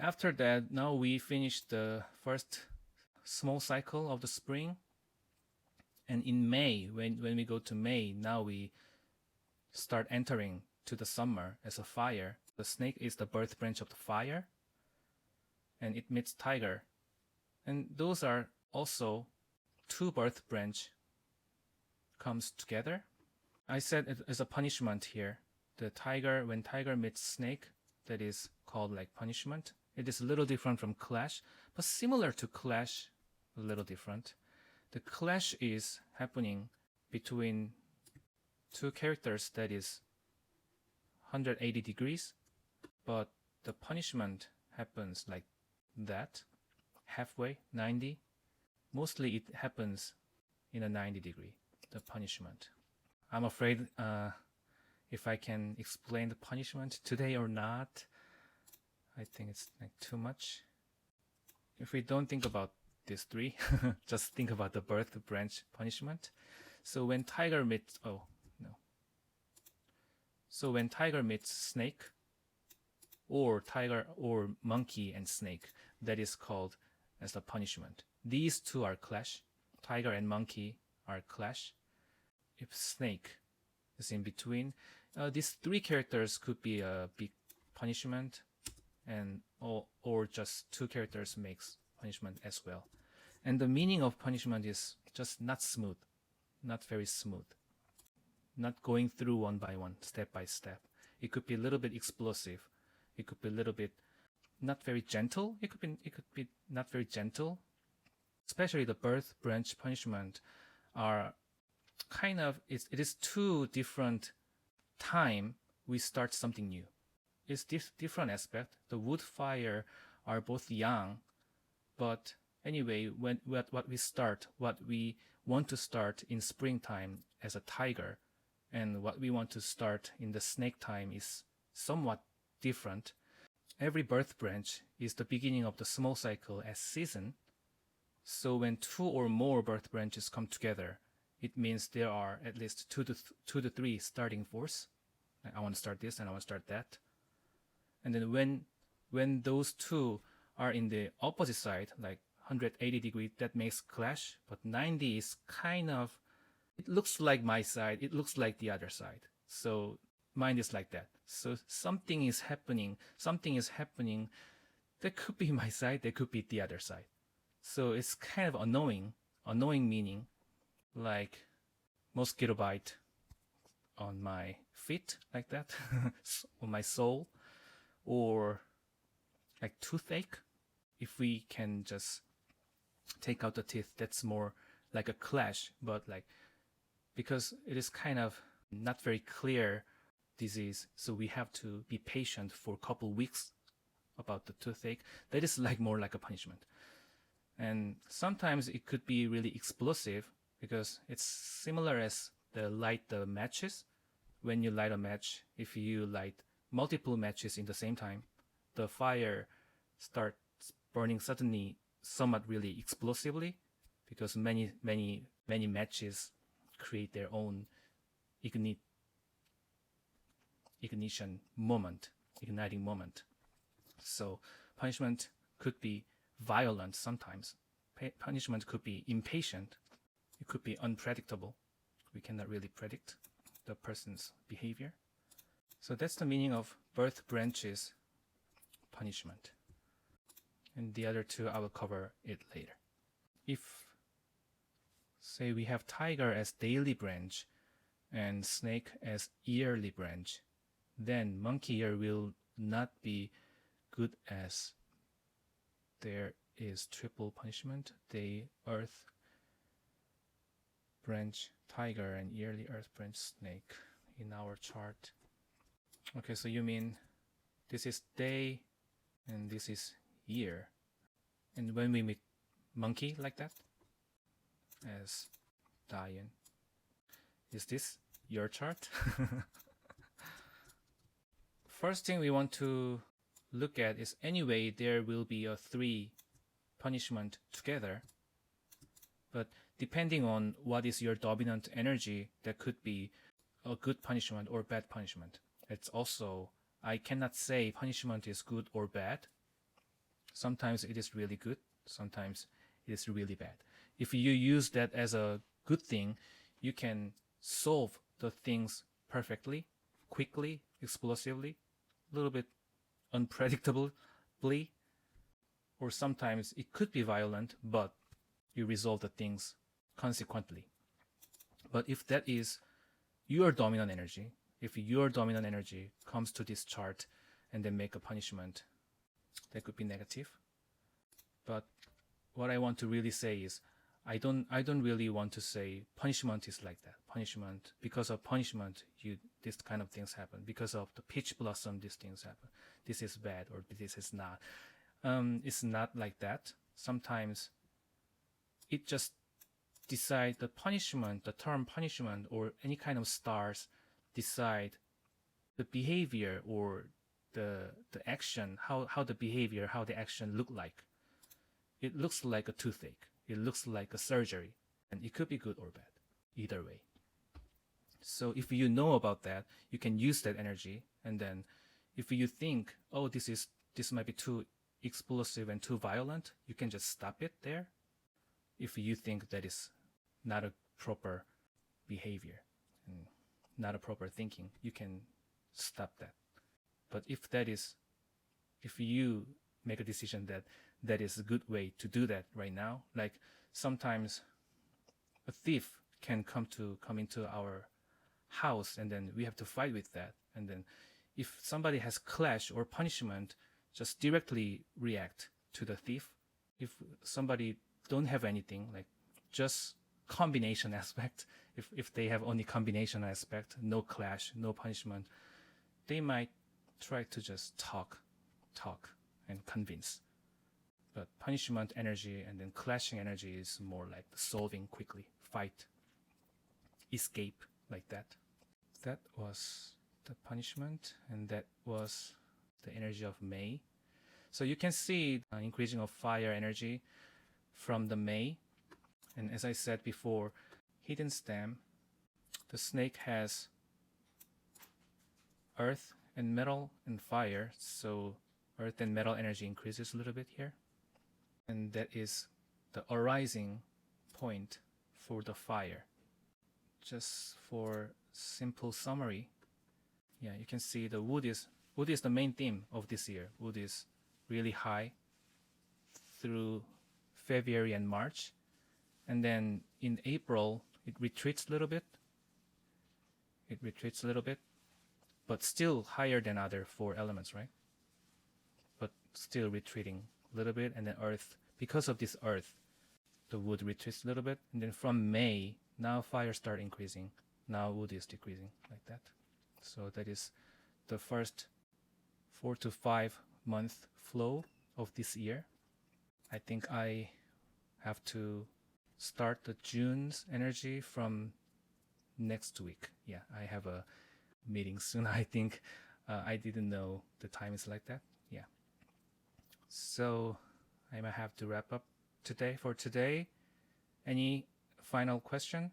after that, now we finished the first small cycle of the spring. And in May, when we go to May, now we start entering to the summer as a fire. The snake is the birth branch of the fire, and it meets tiger. And those are also two birth branch comes together. I said it as a punishment here. The tiger, when tiger meets snake, that is called like punishment. It is a little different from clash, but similar to clash, a little different. The clash is happening between two characters that is 180 degrees, but the punishment happens like that, halfway, 90. Mostly it happens in a 90 degree, the punishment. I'm afraid if I can explain the punishment today or not, I think it's like too much. If we don't think about these three, just think about the birth branch punishment. So when tiger meets, So when tiger meets snake, or tiger or monkey and snake, that is called as a punishment. These two are clash. Tiger and monkey are clash. If snake is in between, these three characters could be a big punishment, and or just two characters makes punishment as well. And the meaning of punishment is just not smooth, not very smooth, not going through one by one, step by step. It could be a little bit explosive. It could be a little bit not very gentle. It could be not very gentle. Especially the birth branch punishment are kind of, it is two different time we start something new. It's different aspect. The wood fire are both young, but anyway, what we want to start in springtime as a tiger, and what we want to start in the snake time is somewhat different. Every birth branch is the beginning of the small cycle as season. So when two or more birth branches come together, it means there are at least two to three starting force. I want to start this and I want to start that. And then when those two are in the opposite side, like 180 degree, that makes clash. But 90 is kind of, it looks like my side, it looks like the other side. So mine is like that. So something is happening. That could be my side, that could be the other side. So it's kind of annoying meaning, like mosquito bite on my feet, like that, on my soul, or like toothache. If we can just take out the teeth, that's more like a clash, but like, because it is kind of not very clear disease, so we have to be patient for a couple weeks about the toothache. That is like more like a punishment. And sometimes it could be really explosive, because it's similar as light the matches. When you light a match, if you light multiple matches in the same time, the fire starts burning suddenly, somewhat really explosively, because many matches create their own igniting moment. So punishment could be violent sometimes. Punishment could be impatient. It could be unpredictable. We cannot really predict the person's behavior. So that's the meaning of birth branches punishment. And the other two, I will cover it later. If, say, we have tiger as daily branch and snake as yearly branch, then monkey ear will not be good, as there is triple punishment, day earth branch tiger and yearly earth branch snake in our chart. Okay, so you mean this is day and this is year. And when we meet monkey like that, as Diane, is this your chart? First thing we want to look at is, anyway, there will be a 3 punishment together, but depending on what is your dominant energy, that could be a good punishment or bad punishment. It's also, I cannot say punishment is good or bad. Sometimes it is really good. Sometimes it is really bad. If you use that as a good thing, you can solve the things perfectly, quickly, explosively, a little bit unpredictably, or sometimes it could be violent, but you resolve the things consequently. But if that is your dominant energy, if your dominant energy comes to this chart and then make a punishment, that could be negative. But what I want to really say is I don't really want to say punishment is like that. Punishment, because of punishment, this kind of things happen. Because of the peach blossom, these things happen. This is bad or this is not. It's not like that. Sometimes it just decide the punishment, the term punishment or any kind of stars decide the behavior or the action, how the behavior, how the action look like. It looks like a toothache. It looks like a surgery. And it could be good or bad, either way. So if you know about that, you can use that energy. And then if you think, oh, this might be too explosive and too violent, you can just stop it there. If you think that is not a proper behavior and not a proper thinking, you can stop that. But if you make a decision that is a good way to do that right now, like sometimes a thief can come into our house and then we have to fight with that. And then if somebody has clash or punishment, just directly react to the thief. If somebody don't have anything, like just combination aspect, if they have only combination aspect, no clash, no punishment, they might try to just talk and convince. But punishment energy and then clashing energy is more like solving quickly, fight, escape, like that. That was the punishment, and that was the energy of May. So you can see increasing of fire energy from the May. And as I said before, hidden stem, the snake has earth and metal and fire. So earth and metal energy increases a little bit here. And that is the arising point for the fire. Just for simple summary, yeah, you can see the wood is the main theme of this year. Wood is really high through February and March. And then in April, it retreats a little bit. But still higher than other 4 elements, right? But still retreating a little bit. And then earth, because of this earth, the wood retreats a little bit. And then from May, now fire start increasing. Now wood is decreasing, like that. So that is the first 4 to 5 month flow of this year. I think I have to start the June's energy from next week. Yeah, I have a meeting soon. I think I didn't know the time is like that. Yeah. So I might have to wrap up today. Any final question?